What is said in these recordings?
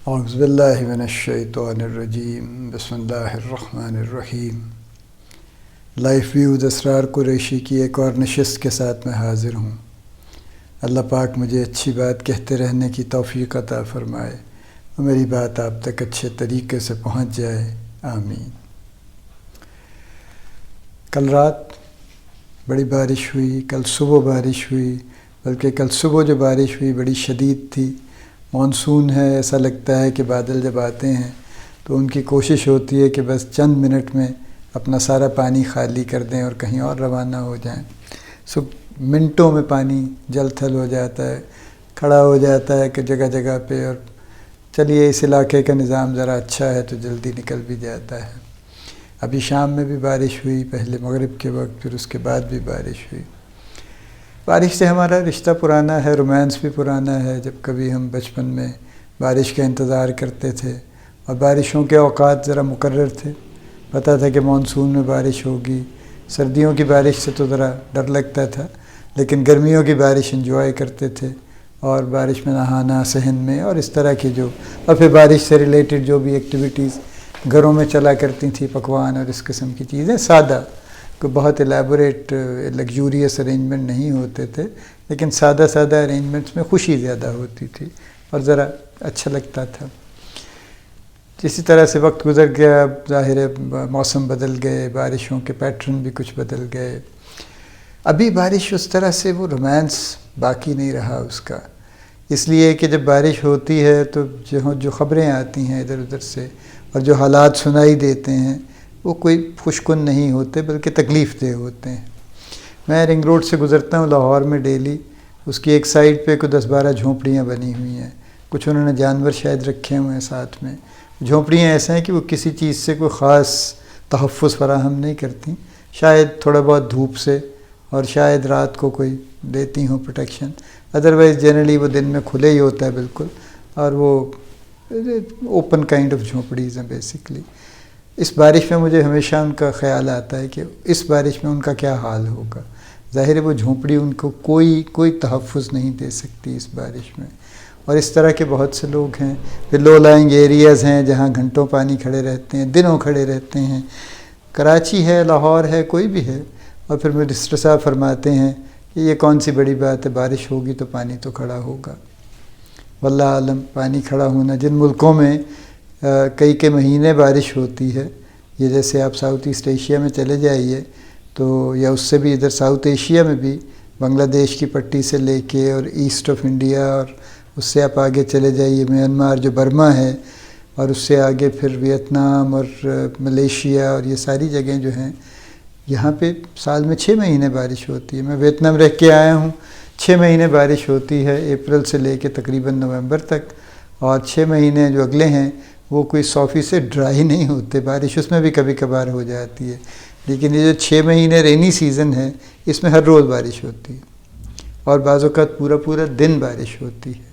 اعوذ باللہ من الشیطان الرجیم بسم اللہ الرحمن الرحیم۔ لائف ویوز اسرار قریشی کی ایک اور نشست کے ساتھ میں حاضر ہوں۔ اللہ پاک مجھے اچھی بات کہتے رہنے کی توفیق عطا فرمائے اور میری بات آپ تک اچھے طریقے سے پہنچ جائے، آمین۔ کل رات بڑی بارش ہوئی، کل صبح بارش ہوئی، بلکہ کل صبح جو بارش ہوئی بڑی شدید تھی۔ مانسون ہے، ایسا لگتا ہے کہ بادل جب آتے ہیں تو ان کی کوشش ہوتی ہے کہ بس چند منٹ میں اپنا سارا پانی خالی کر دیں اور کہیں اور روانہ ہو جائیں۔ منٹوں میں پانی جل تھل ہو جاتا ہے، کھڑا ہو جاتا ہے کہ جگہ جگہ پہ، اور چلیے اس علاقے کا نظام ذرا اچھا ہے تو جلدی نکل بھی جاتا ہے۔ ابھی شام میں بھی بارش ہوئی، پہلے مغرب کے وقت، پھر اس کے بعد بھی بارش ہوئی۔ بارش سے ہمارا رشتہ پرانا ہے، رومانس بھی پرانا ہے۔ جب کبھی ہم بچپن میں بارش کا انتظار کرتے تھے اور بارشوں کے اوقات ذرا مقرر تھے، پتہ تھا کہ مانسون میں بارش ہوگی۔ سردیوں کی بارش سے تو ذرا ڈر لگتا تھا، لیکن گرمیوں کی بارش انجوائے کرتے تھے، اور بارش میں نہانا صحن میں اور اس طرح کی اور پھر بارش سے ریلیٹڈ جو بھی ایکٹیویٹیز گھروں میں چلا کرتی تھیں، پکوان اور اس قسم کی چیزیں، سادہ، کوئی بہت الیبوریٹ لگزوریس ارینجمنٹ نہیں ہوتے تھے، لیکن سادہ سادہ ارینجمنٹس میں خوشی زیادہ ہوتی تھی اور ذرا اچھا لگتا تھا۔ اسی طرح سے وقت گزر گیا، ظاہر ہے موسم بدل گئے، بارشوں کے پیٹرن بھی کچھ بدل گئے۔ ابھی بارش اس طرح سے وہ رومانس باقی نہیں رہا اس کا، اس لیے کہ جب بارش ہوتی ہے تو جو خبریں آتی ہیں ادھر ادھر سے اور جو حالات سنائی دیتے ہیں وہ کوئی خوشکن نہیں ہوتے، بلکہ تکلیف دہ ہوتے ہیں۔ میں رنگ روڈ سے گزرتا ہوں لاہور میں ڈیلی، اس کی ایک سائڈ پہ کوئی 10-12 جھونپڑیاں بنی ہوئی ہیں، کچھ انہوں نے جانور شاید رکھے ہوئے ہیں ساتھ میں۔ جھونپڑیاں ایسے ہیں کہ وہ کسی چیز سے کوئی خاص تحفظ فراہم نہیں کرتی، شاید تھوڑا بہت دھوپ سے اور شاید رات کو کوئی دیتی ہوں پروٹیکشن، ادروائز جنرلی وہ دن میں کھلے ہی ہوتا ہے بالکل، اور وہ اوپن کائنڈ آف جھونپڑیز ہیں بیسکلی۔ اس بارش میں مجھے ہمیشہ ان کا خیال آتا ہے کہ اس بارش میں ان کا کیا حال ہوگا۔ ظاہر ہے وہ جھونپڑی ان کو کوئی تحفظ نہیں دے سکتی اس بارش میں، اور اس طرح کے بہت سے لوگ ہیں۔ پھر لو لائنگ ایریاز ہیں جہاں گھنٹوں پانی کھڑے رہتے ہیں، دنوں کھڑے رہتے ہیں۔ کراچی ہے، لاہور ہے، کوئی بھی ہے، اور پھر منسٹر صاحب فرماتے ہیں کہ یہ کون سی بڑی بات ہے، بارش ہوگی تو پانی تو کھڑا ہوگا۔ واللہ عالم پانی کھڑا ہونا جن ملکوں میں کئی مہینے بارش ہوتی ہے، یہ جیسے آپ ساؤتھ ایسٹ ایشیا میں چلے جائیے تو، یا اس سے بھی ادھر ساؤتھ ایشیا میں بھی بنگلہ دیش کی پٹی سے لے کے اور ایسٹ آف انڈیا، اور اس سے آپ آگے چلے جائیے میانمار جو برما ہے، اور اس سے آگے پھر ویتنام اور ملیشیا اور یہ ساری جگہیں جو ہیں، یہاں پہ سال میں 6 مہینے بارش ہوتی ہے۔ میں ویتنام رہ کے آیا ہوں، 6 مہینے بارش ہوتی ہے، اپریل سے لے کے تقریباً نومبر تک، اور 6 مہینے جو اگلے ہیں وہ کوئی 100% ڈرائی نہیں ہوتے، بارش اس میں بھی کبھی کبھار ہو جاتی ہے، لیکن یہ جو 6 مہینے رینی سیزن ہے اس میں ہر روز بارش ہوتی ہے، اور بعض اوقات پورا دن بارش ہوتی ہے۔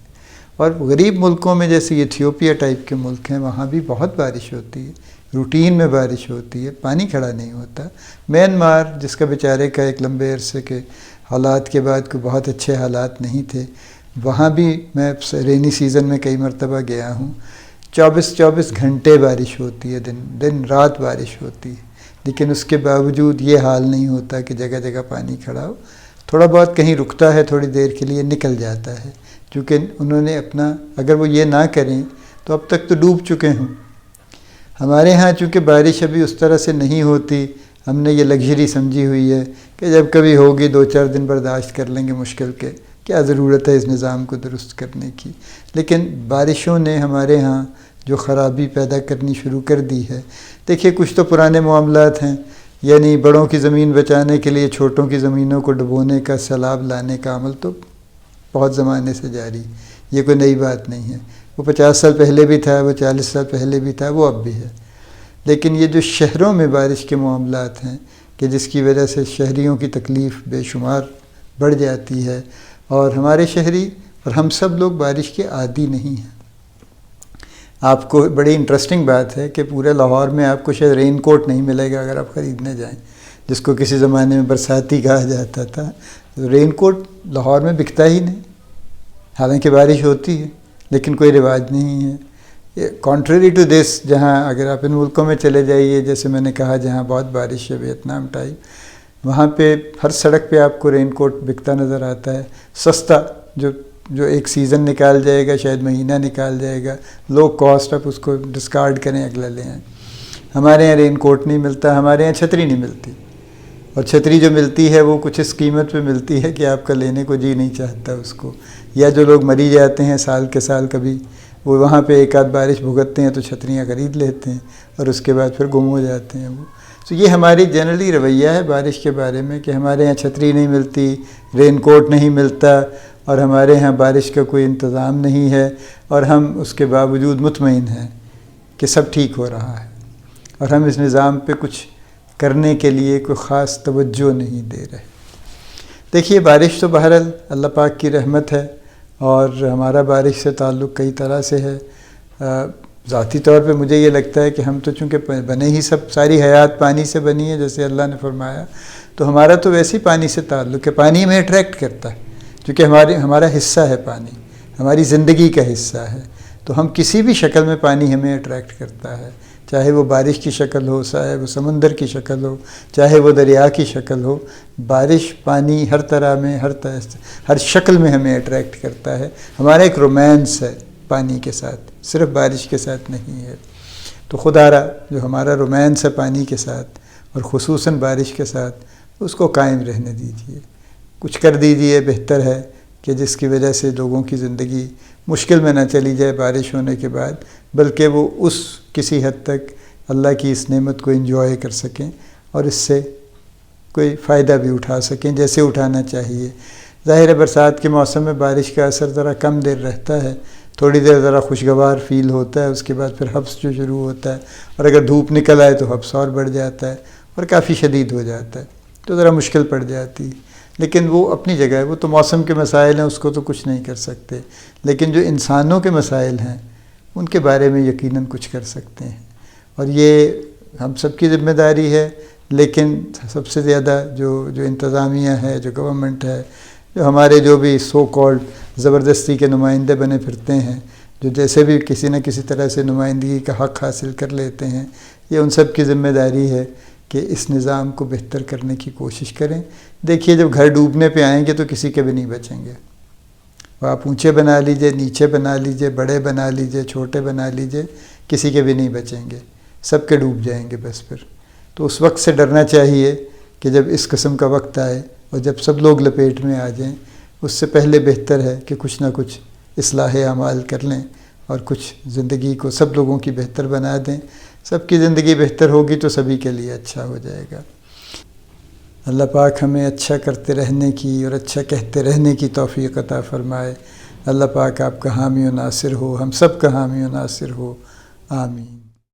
اور غریب ملکوں میں جیسے ایتھیوپیا ٹائپ کے ملک ہیں، وہاں بھی بہت بارش ہوتی ہے، روٹین میں بارش ہوتی ہے، پانی کھڑا نہیں ہوتا۔ میانمار جس کا بیچارے کا ایک لمبے عرصے کے حالات کے بعد کوئی بہت اچھے حالات نہیں تھے، وہاں بھی میں رینی سیزن میں کئی مرتبہ گیا ہوں، 24 گھنٹے بارش ہوتی ہے، دن رات بارش ہوتی ہے، لیکن اس کے باوجود یہ حال نہیں ہوتا کہ جگہ جگہ پانی کھڑا ہو۔ تھوڑا بہت کہیں رکتا ہے، تھوڑی دیر کے لیے نکل جاتا ہے، کیونکہ انہوں نے اگر وہ یہ نہ کریں تو اب تک تو ڈوب چکے ہوں۔ ہمارے ہاں چونکہ بارش ابھی اس طرح سے نہیں ہوتی، ہم نے یہ لگژری سمجھی ہوئی ہے کہ جب کبھی ہوگی 2-4 دن برداشت کر لیں گے مشکل کے، کیا ضرورت ہے اس نظام کو درست کرنے کی۔ لیکن بارشوں نے ہمارے ہاں جو خرابی پیدا کرنی شروع کر دی ہے، دیکھیے کچھ تو پرانے معاملات ہیں، یعنی بڑوں کی زمین بچانے کے لیے چھوٹوں کی زمینوں کو ڈبونے کا، سیلاب لانے کا عمل تو بہت زمانے سے جاری، یہ کوئی نئی بات نہیں ہے، وہ 50 سال پہلے بھی تھا، وہ 40 سال پہلے بھی تھا، وہ اب بھی ہے۔ لیکن یہ جو شہروں میں بارش کے معاملات ہیں کہ جس کی وجہ سے شہریوں کی تکلیف بے شمار بڑھ جاتی ہے، اور ہمارے شہری اور ہم سب لوگ بارش کے عادی نہیں ہیں۔ آپ کو بڑی انٹرسٹنگ بات ہے کہ پورے لاہور میں آپ کو شاید رین کوٹ نہیں ملے گا اگر آپ خریدنے جائیں، جس کو کسی زمانے میں برساتی کہا جاتا تھا۔ رین کوٹ لاہور میں بکتا ہی نہیں، حالانکہ بارش ہوتی ہے لیکن کوئی رواج نہیں ہے۔ کانٹریری ٹو دس، جہاں اگر آپ ان ملکوں میں چلے جائیے، جیسے میں نے کہا جہاں بہت بارش ہے، ویتنام ٹائپ، وہاں پہ ہر سڑک پہ آپ کو رین کوٹ بکتا نظر آتا ہے، سستا، جو ایک سیزن نکال جائے گا، شاید مہینہ نکال جائے گا، لو کاسٹ، آپ اس کو ڈسکارڈ کریں، اگلا لیں۔ ہمارے یہاں رین کوٹ نہیں ملتا، ہمارے یہاں چھتری نہیں ملتی، اور چھتری جو ملتی ہے وہ کچھ اس قیمت پہ ملتی ہے کہ آپ کا لینے کو جی نہیں چاہتا اس کو، یا جو لوگ مری جاتے ہیں سال کے سال کبھی، وہ وہاں پہ ایک آدھ بارش بھگتتے ہیں تو چھتریاں خرید لیتے ہیں اور اس کے بعد پھر گم ہو جاتے ہیں وہ۔ تو یہ ہماری جنرلی رویہ ہے بارش کے بارے میں کہ ہمارے یہاں چھتری نہیں ملتی، رین کوٹ نہیں ملتا، اور ہمارے یہاں بارش کا کوئی انتظام نہیں ہے، اور ہم اس کے باوجود مطمئن ہیں کہ سب ٹھیک ہو رہا ہے، اور ہم اس نظام پہ کچھ کرنے کے لیے کوئی خاص توجہ نہیں دے رہے۔ دیکھیے، بارش تو بہرحال اللہ پاک کی رحمت ہے، اور ہمارا بارش سے تعلق کئی طرح سے ہے۔ ذاتی طور پہ مجھے یہ لگتا ہے کہ ہم تو چونکہ بنے ہی ساری حیات پانی سے بنی ہے، جیسے اللہ نے فرمایا، تو ہمارا تو ویسے ہی پانی سے تعلق ہے، پانی ہمیں اٹریکٹ کرتا ہے، کیونکہ ہمارا حصہ ہے پانی، ہماری زندگی کا حصہ ہے، تو ہم کسی بھی شکل میں پانی ہمیں اٹریکٹ کرتا ہے، چاہے وہ بارش کی شکل ہو، چاہے وہ سمندر کی شکل ہو، چاہے وہ دریا کی شکل ہو، بارش، پانی ہر طرح میں، ہر شکل میں ہمیں اٹریکٹ کرتا ہے۔ ہمارا ایک رومانس ہے پانی کے ساتھ، صرف بارش کے ساتھ نہیں ہے۔ تو خدا را جو ہمارا رومانس ہے پانی کے ساتھ، اور خصوصاً بارش کے ساتھ، اس کو قائم رہنے دیجیے، کچھ کر دیجیے، بہتر ہے کہ جس کی وجہ سے لوگوں کی زندگی مشکل میں نہ چلی جائے بارش ہونے کے بعد، بلکہ وہ کسی حد تک اللہ کی اس نعمت کو انجوائے کر سکیں، اور اس سے کوئی فائدہ بھی اٹھا سکیں جیسے اٹھانا چاہیے۔ ظاہر ہے برسات کے موسم میں بارش کا اثر ذرا کم دیر رہتا ہے، تھوڑی دیر ذرا خوشگوار فیل ہوتا ہے، اس کے بعد پھر حبس جو شروع ہوتا ہے، اور اگر دھوپ نکل آئے تو حبس اور بڑھ جاتا ہے اور کافی شدید ہو جاتا ہے، تو ذرا مشکل پڑ جاتی ہے۔ لیکن وہ اپنی جگہ ہے، وہ تو موسم کے مسائل ہیں، اس کو تو کچھ نہیں کر سکتے، لیکن جو انسانوں کے مسائل ہیں ان کے بارے میں یقیناً کچھ کر سکتے ہیں، اور یہ ہم سب کی ذمہ داری ہے۔ لیکن سب سے زیادہ جو انتظامیہ ہے، جو گورنمنٹ ہے، جو ہمارے جو بھی سو کالڈ زبردستی کے نمائندے بنے پھرتے ہیں، جو جیسے بھی کسی نہ کسی طرح سے نمائندگی کا حق حاصل کر لیتے ہیں، یہ ان سب کی ذمہ داری ہے کہ اس نظام کو بہتر کرنے کی کوشش کریں۔ دیکھیے، جب گھر ڈوبنے پہ آئیں گے تو کسی کے بھی نہیں بچیں گے، وہ آپ اونچے بنا لیجئے، نیچے بنا لیجئے، بڑے بنا لیجئے، چھوٹے بنا لیجئے، کسی کے بھی نہیں بچیں گے، سب کے ڈوب جائیں گے بس پھر۔ تو اس وقت سے ڈرنا چاہیے کہ جب اس قسم کا وقت آئے اور جب سب لوگ لپیٹ میں آ جائیں، اس سے پہلے بہتر ہے کہ کچھ نہ کچھ اصلاح اعمال کر لیں اور کچھ زندگی کو سب لوگوں کی بہتر بنا دیں۔ سب کی زندگی بہتر ہوگی تو سبھی کے لیے اچھا ہو جائے گا۔ اللہ پاک ہمیں اچھا کرتے رہنے کی اور اچھا کہتے رہنے کی توفیق عطا فرمائے۔ اللہ پاک آپ کا حامی و ناصر ہو، ہم سب کا حامی و ناصر ہو، آمین۔